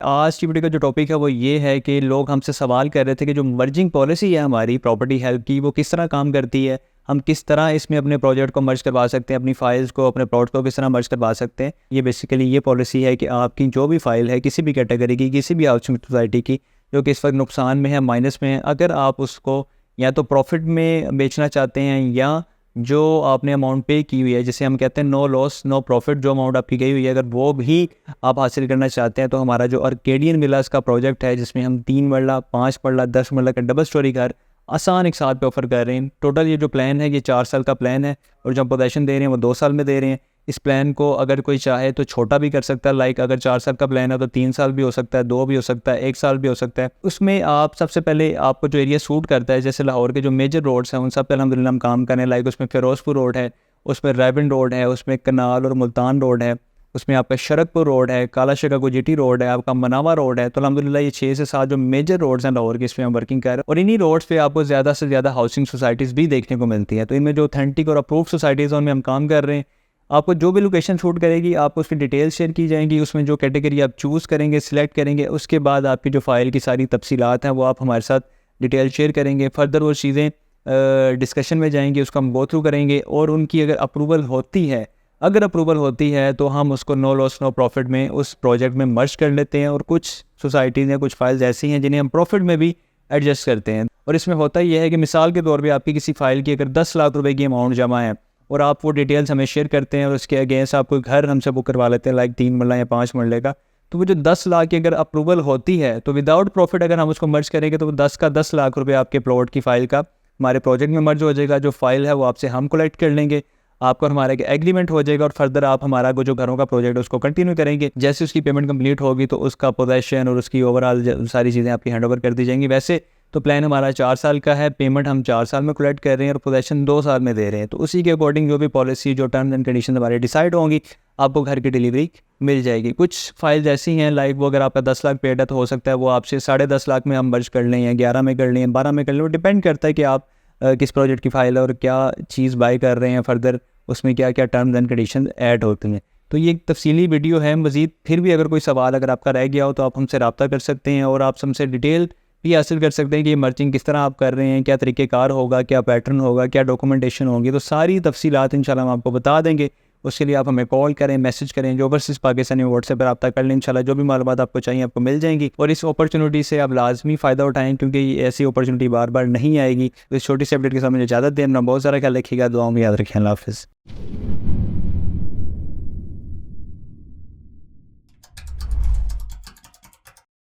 आज की वीडियो का जो टॉपिक है वो ये है कि लोग हमसे सवाल कर रहे थे कि जो मर्जिंग पॉलिसी है हमारी प्रॉपर्टी हेल्प की, वो किस तरह काम करती है, हम किस तरह इसमें अपने प्रोजेक्ट को मर्ज करवा सकते हैं, अपनी फाइल्स को, अपने प्लॉट को किस तरह मर्ज करवा सकते हैं। ये बेसिकली ये पॉलिसी है कि आपकी जो भी फाइल है किसी भी कैटेगरी की, किसी भी हाउसिंग सोसाइटी की जो कि इस वक्त नुकसान में है, माइनस में है, अगर आप उसको या तो प्रॉफिट में बेचना चाहते हैं या जो आपने अमाउंट पे की हुई है, जिसे हम कहते हैं नो लॉस नो प्रॉफिट, जो अमाउंट आपकी गई हुई है अगर वो भी आप हासिल करना चाहते हैं, तो हमारा जो आर्केडियन विलास का प्रोजेक्ट है जिसमें हम 3 मरला 5 मरला 10 मरला का डबल स्टोरी घर आसान एक साथ पे ऑफर कर रहे हैं। टोटल ये जो प्लान है ये 4 साल का प्लान है और जो हम पोजेशन दे रहे हैं वो 2 साल में दे रहे हैं। इस प्लान को अगर कोई चाहे तो छोटा भी कर सकता है, लाइक अगर 4 साल का प्लान है तो 3 साल भी हो सकता है, 2 भी हो सकता है, 1 साल भी हो सकता है। उसमें आप सबसे पहले आपको जो एरिया सूट करता है, जैसे लाहौर के जो मेजर रोड्स हैं उन सब पर अल्हम्दुलिल्लाह हम काम करें। लाइक उसमें फिरोजपुर रोड है, उसमें रेवन रोड है, उसमें कनाल और मुल्तान रोड है, उसमें आपका शरकपुर रोड है, काला शका गुजिटी रोड है, आपका मनावा रोड है। तो अल्हम्दुलिल्लाह ये 6 से 7 जो मेजर रोड्स हैं लाहौर के, इसमें हम वर्किंग कर रहे हैं और इन्हीं रोड्स पे आपको ज़्यादा से ज़्यादा हाउसिंग सोसाइटीज़ भी देखने को मिलती हैं। तो इनमें जो ऑथेंटिक और अप्रूव सोसाइटीज़ हैं उनमें हम काम कर रहे हैं। आपको जो भी लोकेशन शूट करेगी आपको उसकी डिटेल्स शेयर की जाएंगी, उसमें जो कैटेगरी आप चूज़ करेंगे, सिलेक्ट करेंगे, उसके बाद आपकी जो फाइल की सारी तफसीलात हैं वो आप हमारे साथ डिटेल शेयर करेंगे। फर्दर वो चीज़ें डिस्कशन में जाएंगी, उसको हम गो थ्रू करेंगे और उनकी अगर अप्रूवल होती है, अगर अप्रूवल होती है तो हम उसको नो लॉस नो प्रॉफिट में उस प्रोजेक्ट में मर्ज कर लेते हैं। और कुछ सोसाइटीज़ हैं, कुछ फाइल्स ऐसी हैं जिन्हें हम प्रॉफिट में भी एडजस्ट करते हैं। और इसमें होता यह है कि मिसाल के तौर पे आपकी किसी फाइल की अगर 10 लाख रुपए की अमाउंट जमा है और आप वो डिटेल्स हमें शेयर करते हैं और उसके अगेंस्ट आप कोई घर हमसे बुक करवा लेते हैं, लाइक 3 मरला या 5 मरले का, तो वो जो 10 लाख की अगर अप्रूवल होती है तो विदाउट प्रॉफिट अगर हम उसको मर्ज करेंगे तो वो 10 का 10 लाख रुपये आपके प्लॉट की फ़ाइल का हमारे प्रोजेक्ट में मर्ज हो जाएगा। जो फाइल है वो आपसे हम कलेक्ट कर लेंगे, आपको हमारा एक एग्रीमेंट हो जाएगा और फर्दर आप हमारा जो घरों का प्रोजेक्ट है उसको कंटिन्यू करेंगे। जैसे उसकी पेमेंट कंप्लीट होगी तो उसका पोजेशन और उसकी ओवरऑल सारी चीज़ें आपकी हैंड ओवर कर दी जाएंगी। वैसे तो प्लान हमारा 4 साल का है, पेमेंट हम 4 साल में कलेक्ट कर रहे हैं और पोजेशन 2 साल में दे रहे हैं। तो उसी के अकॉर्डिंग जो भी पॉलिसी, जो टर्म्स एंड कंडीशन हमारे डिसाइड होंगी, आपको घर की डिलीवरी मिल जाएगी। कुछ फाइल्स ऐसी हैं, लाइक वो अगर आपका 10 लाख पेड है तो हो सकता है वो आपसे 10.5 लाख में हम मर्ज कर लें या 11 में कर लें, 12 में कर लें। वो डिपेंड करता है कि आप किस प्रोजेक्ट की फ़ाइल है और क्या चीज़ बाय कर रहे हैं, फर्दर उसमें क्या क्या टर्म्स एंड कंडीशन ऐड होती हैं। तो ये एक तफसीली वीडियो है। मज़ीद फिर भी अगर कोई सवाल अगर आपका रह गया हो तो आप हमसे रब्ता कर सकते हैं और आप हमसे डिटेल भी हासिल कर सकते हैं कि ये मर्जिंग किस तरह आप कर रहे हैं, क्या तरीक़ेकार होगा, क्या पैटर्न होगा, क्या डॉक्यूमेंटेशन होगी। तो सारी तफसीलात इंशाल्लाह हम आपको बता देंगे। उसके लिए आप हमें कॉल करें, मैसेज करें, जो ओवरसीज़ पाकिस्तानी व्हाट्सएप पर रब्ता कर लें। इंशाल्लाह जो भी मालूमात आपको चाहिए आपको मिल जाएंगी और इस अपॉर्चुनिटी से आप लाजमी फ़ायदा उठाएँ क्योंकि ऐसी अपॉर्चुनिटी बार बार नहीं आएगी। तो इस छोटी सी अपडेट के साथ मुझे इजाज़त दें। अपना बहुत सारा ख्याल रखिएगा, दुआओं में याद रखें। अल्लाह हाफ़िज़।